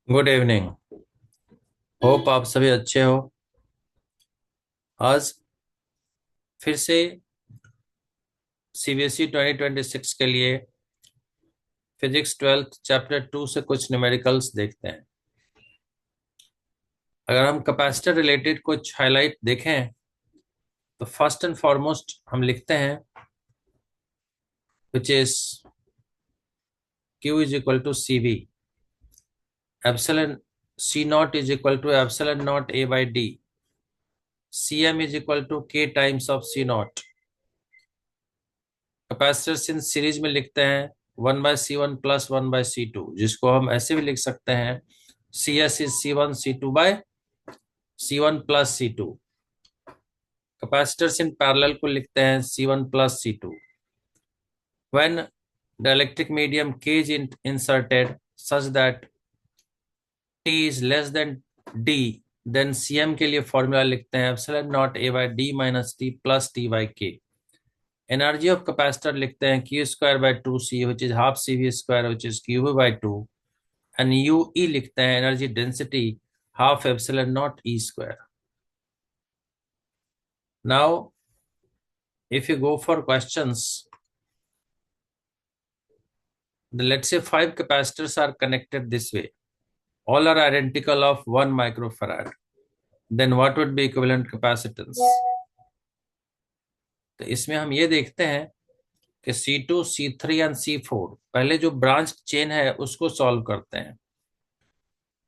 Good evening. Hope आप सभी अच्छे हो। आज फिर से सीबीएसई 2026 के लिए फिजिक्स 12th चैप्टर 2 से कुछ न्यूमेरिकल्स देखते हैं। अगर हम कैपेसिटर रिलेटेड कुछ हाईलाइट देखें तो फर्स्ट एंड फॉरमोस्ट हम लिखते हैं which is Q is equal to C V, epsilon C not is equal to epsilon not A by D, C M is equal to K times of C not. Capacitors in series में लिखते हैं 1/C1 plus 1/C2, जिसको हम ऐसे भी लिख सकते हैं C S is C1 plus C2। Capacitors in parallel को लिखते हैं C1 plus C2। When the electric medium K is inserted such that T is less than D, then CM के लिए फॉर्मूला लिखते हैं epsilon naught A by D minus T plus T by K. Energy of capacitor लिखते हैं Q square by two C which is half C V square which is Q by two. And U E लिखते हैं energy density half epsilon naught E square. Now if you go for questions, then let's say five capacitors are connected this way, all are identical of 1 microfarad, then what would be equivalent capacitance? तो इसमें हम ये देखते हैं कि C2 C3 and C4 पहले जो branch chain है उसको सॉल्व करते हैं।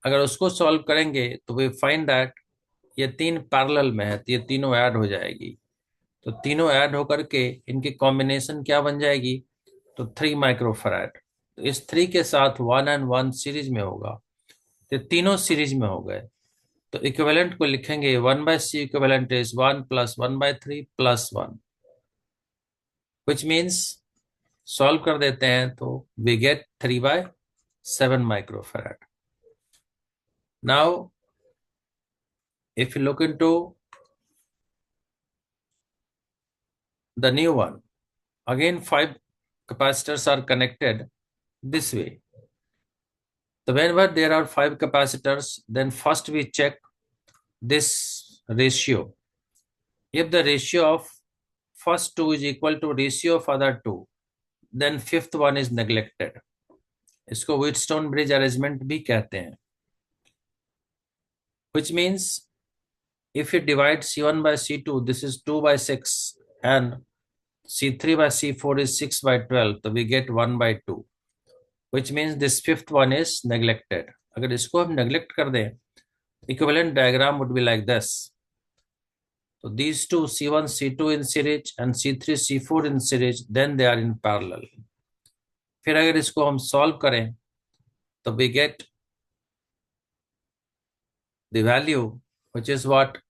अगर उसको सॉल्व करेंगे तो वी फाइंड दैट ये तीन पैरेलल में है तो ये तीनों ऐड हो जाएगी। तो तीनों ऐड होकर के इनकी कॉम्बिनेशन क्या बन जाएगी? तो 3 माइक्रोफैराड। तो इस 3 के साथ 1 एंड 1 सीरीज में होगा, तो तीनों सीरीज में हो गए। तो इक्विवेलेंट को लिखेंगे 1/C equivalent is 1 plus 1/3 plus 1, which means solve कर देते हैं तो we get 3/7 microfarad. Now if you look into the new one, again 5 capacitors are connected this way. So whenever there are 5 capacitors, then first we check this ratio. If the ratio of first two is equal to ratio of other two, then fifth one is neglected. इसको Wheatstone bridge arrangement भी कहते हैं, which means if you divide C1 by C2, this is 2/6, and C3 by C4 is 6/12, so we get 1/2, which means this fifth one is neglected. अगर इसको हम neglect कर दें, equivalent diagram would be like this. So these two C1 C2 in series and C3 C4 in series, then they are in parallel. फिर अगर इसको हम solve करें तो we get the value which is what?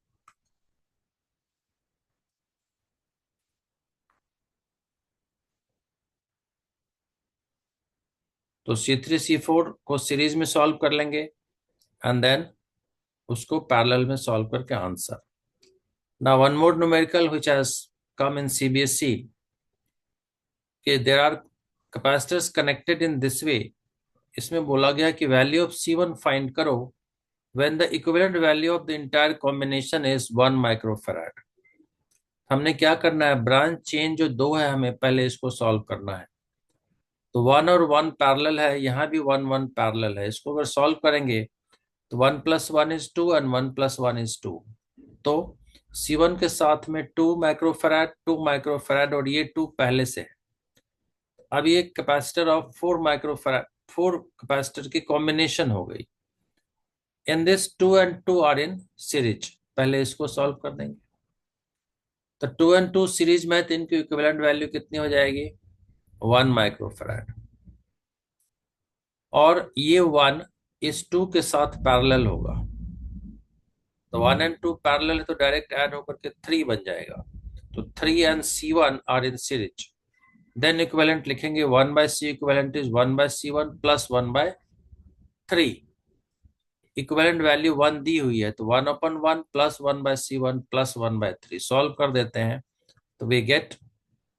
तो C3 C4 को series में solve कर लेंगे एंड देन उसको पैरेलल में सॉल्व करके answer. Now one more numerical which has come in CBSE, कि there are capacitors connected in this way. इसमें बोला गया कि वैल्यू ऑफ C1 फाइंड करो when the equivalent value of the entire combination is 1 microfarad. हमने क्या करना है, ब्रांच चेन जो दो है हमें पहले इसको सॉल्व करना है। तो 1 और 1 पैरेलल है, यहाँ भी 1 1 पैरेलल है। इसको अगर सॉल्व करेंगे तो 1 + 1 is 2 and 1 + 1 is 2। तो C1 के साथ में 2 माइक्रोफैराड और ये 2 पहले से है। अब ये कैपेसिटर ऑफ 4 माइक्रोफैराड, 4 कैपेसिटर की कॉम्बिनेशन हो गई। In this 2 and 2 are in series. पहले इसको सॉल्व कर देंगे तो 2 and 2 सीरीज में, तो इनकी इक्विवेलेंट वैल्यू कितनी हो जाएगी? 1 माइक्रोफैराड। और ये 1 इस 2 के साथ पैरेलल होगा, तो 1 and 2 पैरेलल है तो डायरेक्ट ऐड होकर के 3 बन जाएगा। तो 3 and C1 are in series. Then equivalent लिखेंगे 1/C equivalent is 1/C1 plus 1/3। Equivalent value 1 दी हुई है तो 1/1 प्लस 1/C1 प्लस 1/3 सॉल्व कर देते हैं तो we get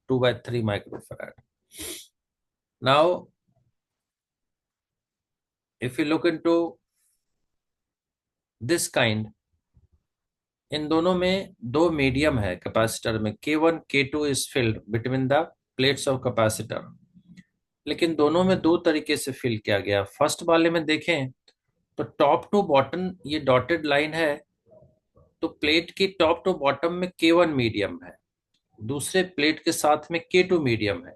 2/3 microfarad. Now if you look into this kind, इन दोनों में दो मीडियम है कैपेसिटर में, K1 K2 is filled between the plates of capacitor. लेकिन दोनों में दो तरीके से फिल किया गया। फर्स्ट वाले में देखें तो टॉप टू बॉटम ये डॉटेड लाइन है, तो प्लेट की टॉप टू बॉटम में K1 मीडियम है, दूसरे प्लेट के साथ में K2 मीडियम है।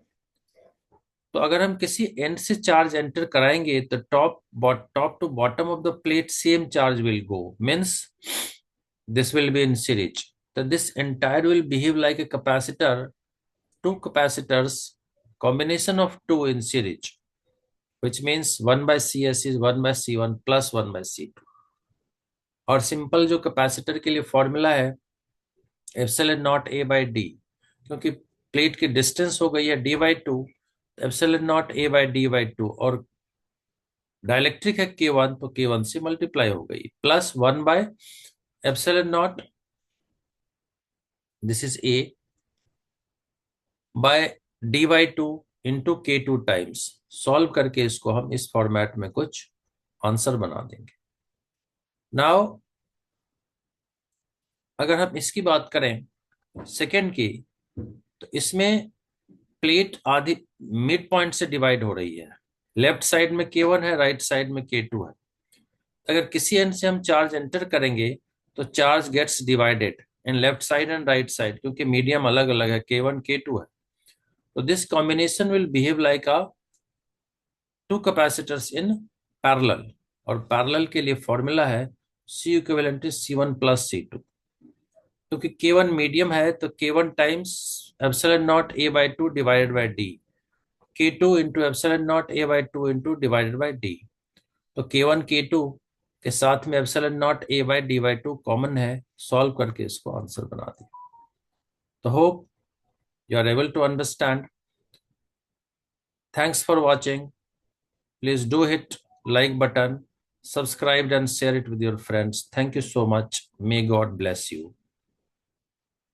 तो अगर हम किसी एंड से चार्ज एंटर कराएंगे तो top to bottom of the plate same charge will go, means this will be in series. So this entire will behave like a capacitor, two capacitors, combination of two in series, which means 1 by CS is 1 by C1 plus 1 by C2. और simple जो capacitor के लिए formula है epsilon naught A by D, क्योंकि plate की distance हो गई है D/2, epsilon naught A by D/2, और डाइलेक्ट्रिक है K1 तो K1 से मल्टीप्लाई हो गई, plus 1 by epsilon naught, this is A by D/2 into K2 times. Solve करके इसको हम इस फॉर्मेट में कुछ आंसर बना देंगे। नाउ अगर हम इसकी बात करें सेकेंड की, तो इसमें प्लेट आधी मिड पॉइंट से डिवाइड हो रही है। लेफ्ट साइड में K1 है, राइट साइड में K2 है। अगर किसी एंड से हम चार्ज एंटर करेंगे तो charge gets divided in left side and right side, क्योंकि मीडियम अलग अलग है, K1 K2 है। तो this combination will behave like a two capacitors in parallel, और पैरेलल के लिए फॉर्मूला है C equivalent is C1 plus C2। क्योंकि K1 मीडियम है तो K1 times epsilon not A/2 divided by D, K2 into epsilon not A/2 into divided by D। तो K1 K2 के साथ में एप्सिलॉन नॉट A/D/2 कॉमन है, solve करके इसको आंसर बना दिया। तो hope you are able to understand. Thanks for watching. Please do hit like button, subscribe and share it with your friends. Thank you so much. May God bless you.